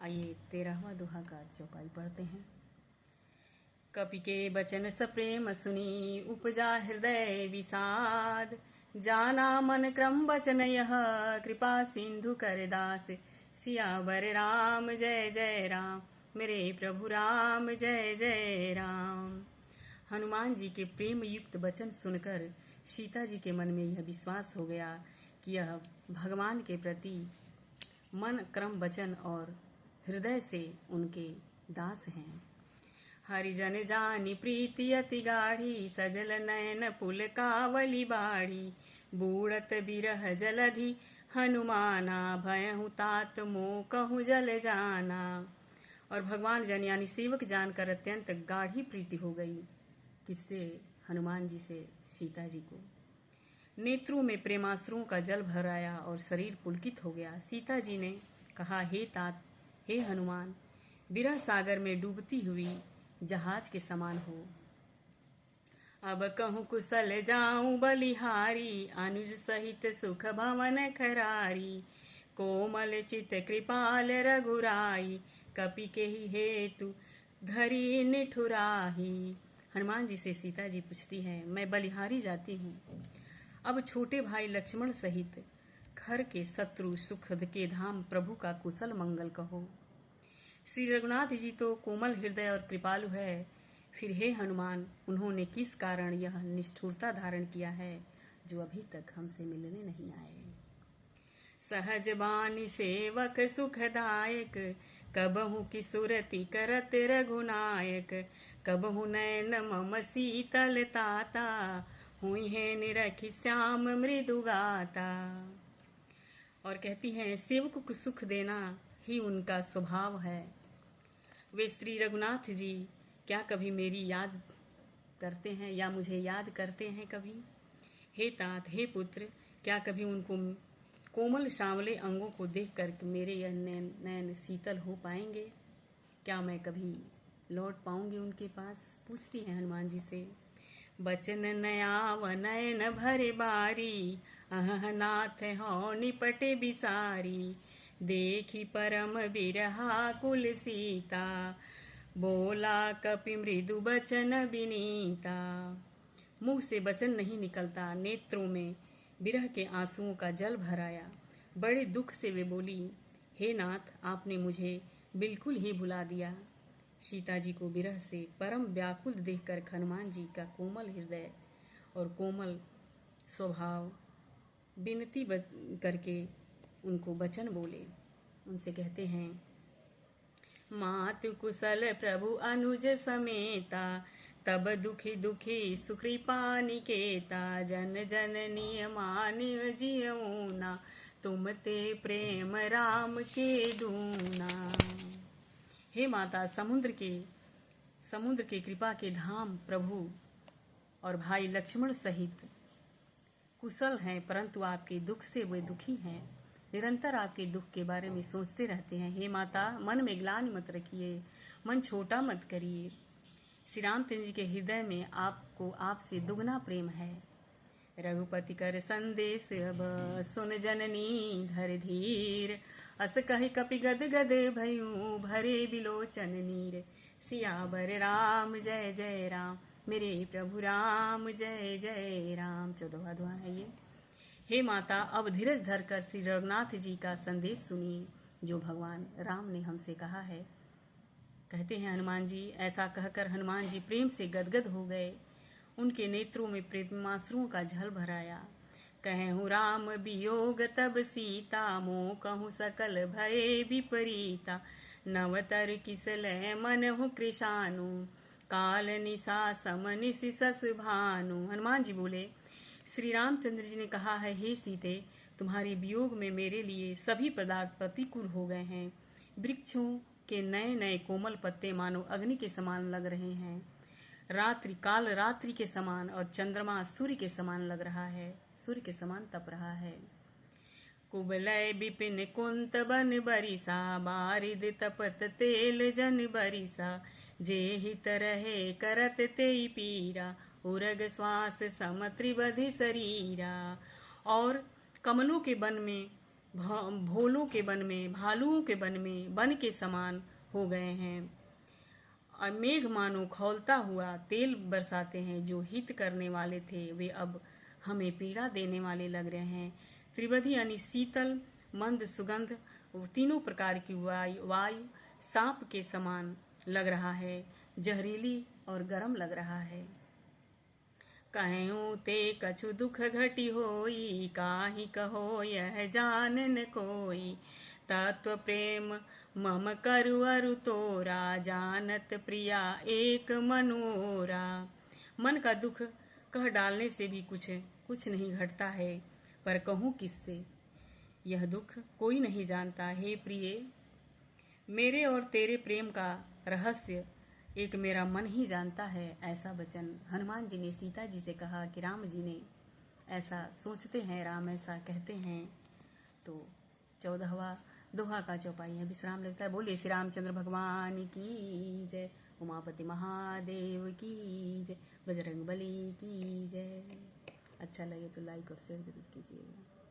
आइए 13वां दोहा का चौपाई पढ़ते हैं। कपि के बचन सप्रेम सुनी उपजा हृदय विषाद, जाना मन क्रम बचन यह कृपा सिंधु कर दास। सियावर राम जय जय राम, मेरे प्रभु राम जय जय राम। हनुमान जी के प्रेम युक्त वचन सुनकर सीता जी के मन में यह विश्वास हो गया कि यह भगवान के प्रति मन क्रम वचन और हृदय से उनके दास हैं। हरिजन जानी प्रीति अति गाढ़ी, सजल नयन पुल कावली बाड़ी। बूढ़त बिरह जलधि हनुमाना, भयहु तात मोह कहूँ जल जाना। और भगवान जन यानी सेवक जानकर अत्यंत गाढ़ी प्रीति हो गई किससे? हनुमान जी से सीता जी को। नेत्रों में प्रेमाश्रुओं का जल भर आया और शरीर पुलकित हो गया। सीता जी ने कहा, हे तात, हे हनुमान, विरह सागर में डूबती हुई जहाज के समान हो। अब कहूँ कुशल जाऊं बलिहारी, अनुज सहित सुख भवन खरारी। कोमल चित कृपाल रघुराई, कपि के ही हेतु धरी निठुराही। हनुमान जी से सीता जी पूछती हैं, मैं बलिहारी जाती हूँ, अब छोटे भाई लक्ष्मण सहित घर के शत्रु सुखद के धाम प्रभु का कुशल मंगल कहो। श्री रघुनाथ जी तो कोमल हृदय और कृपालु है, फिर हे हनुमान, उन्होंने किस कारण यह निष्ठुरता धारण किया है जो अभी तक हमसे मिलने नहीं आए। सहज बानी सेवक सुखदायक, कबहु की सुरति करत रघुनायक। कबहु नयन मम शीतल ताता, हुई है निरखी श्याम मृदु गाता। और कहती हैं, सेवक को सुख देना ही उनका स्वभाव है। वे श्री रघुनाथ जी क्या कभी मेरी याद करते हैं या मुझे याद करते हैं कभी? हे तात, हे पुत्र, क्या कभी उनको कोमल सांवले अंगों को देखकर मेरे यह नयन शीतल हो पाएंगे? क्या मैं कभी लौट पाऊंगी उनके पास? पूछती हैं हनुमान जी से। बचन नयाव नयन भरे बारी, अह नाथ हो निपटे बिसारी। देखी परम बिरहा कुल सीता, बोला कपि मृदु बचन विनीता। मुंह से वचन नहीं निकलता, नेत्रों में विरह के आंसुओं का जल भर आया। बड़े दुख से वे बोली, हे नाथ, आपने मुझे बिल्कुल ही भुला दिया। सीता जी को विरह से परम व्याकुल देखकर हनुमान जी का कोमल हृदय और कोमल स्वभाव विनती करके उनको वचन बोले। उनसे कहते हैं, मातु कुशल प्रभु अनुज समेता, तब दुखी दुखी सुकृपा निकेता। जन जननी मान्य जियऊना, तुम ते प्रेम राम के दूना। हे माता, समुद्र के कृपा के धाम प्रभु और भाई लक्ष्मण सहित कुशल हैं, परंतु आपके दुख से वे दुखी हैं। निरंतर आपके दुख के बारे में सोचते रहते हैं। हे माता, मन में ग्लानि मत रखिए, मन छोटा मत करिए। श्री रामचंद्र जी के हृदय में आपको आपसे दुगना प्रेम है। रघुपति कर संदेश अब सुन जननी धर धीर, अस कहि कपि गद गद भयूं भरे बिलोचन नीर। सियावर राम जय जय राम, मेरे प्रभु राम जय जय राम। 14वां दोहा है ये। हे माता, अब धीरज धरकर श्री रघुनाथ जी का संदेश सुनिए जो भगवान राम ने हमसे कहा है। कहते हैं हनुमान जी, ऐसा कहकर हनुमान जी प्रेम से गदगद हो गए। उनके नेत्रों में प्रेमाश्रुओं का झल भर आया। कहूँ राम वियोग तब सीता, मोह कहूँ सकल भय विपरीता। नवतर किसलय मन हूँ कृशानु, काल निशा समनिशि सस भानु। हनुमान जी बोले, श्री रामचंद्र जी ने कहा है, हे सीते, तुम्हारे वियोग में मेरे लिए सभी पदार्थ प्रतिकूल हो गए हैं। वृक्षों के नए नए कोमल पत्ते मानो अग्नि के समान लग रहे हैं। रात्रि काल रात्रि के समान और चंद्रमा सूर्य के समान लग रहा है, सूर्य के समान तप रहा है। कुबलय विपिन कुंत बन बरिसा, बारिद तपत तेल जन बरिसा। जे हित रहे करत तेई पीरा, उरग श्वास सम त्रिबधि शरीरा। और कमलों के वन में भोलों के वन में, भालुओं के वन में वन के समान हो गए हैं। और मेघ मानो खौलता हुआ तेल बरसाते हैं। जो हित करने वाले थे वे अब हमें पीड़ा देने वाले लग रहे हैं। त्रिवधि यानी शीतल, मंद सुगंध, तीनों प्रकार की वायु सांप के समान लग रहा है, जहरीली और गर्म लग रहा है। कहूँ ते कछु दुख घटी होई, काहि कहो यह जान न कोई। तत्व प्रेम मम करु अरु तोरा, जानत प्रिया एक मनोरा। मन का दुख कह डालने से भी कुछ नहीं घटता है, पर कहूँ किससे, यह दुख कोई नहीं जानता। हे प्रिय, मेरे और तेरे प्रेम का रहस्य एक मेरा मन ही जानता है। ऐसा वचन हनुमान जी ने सीता जी से कहा कि राम जी ने ऐसा सोचते हैं, राम ऐसा कहते हैं। तो 14वां दोहा का चौपाई है, विश्राम लगता है। बोलिए श्री रामचंद्र भगवान की जय, उमापति महादेव की जय, बजरंग बली की जय। अच्छा लगे तो लाइक और शेयर जरूर कीजिएगा।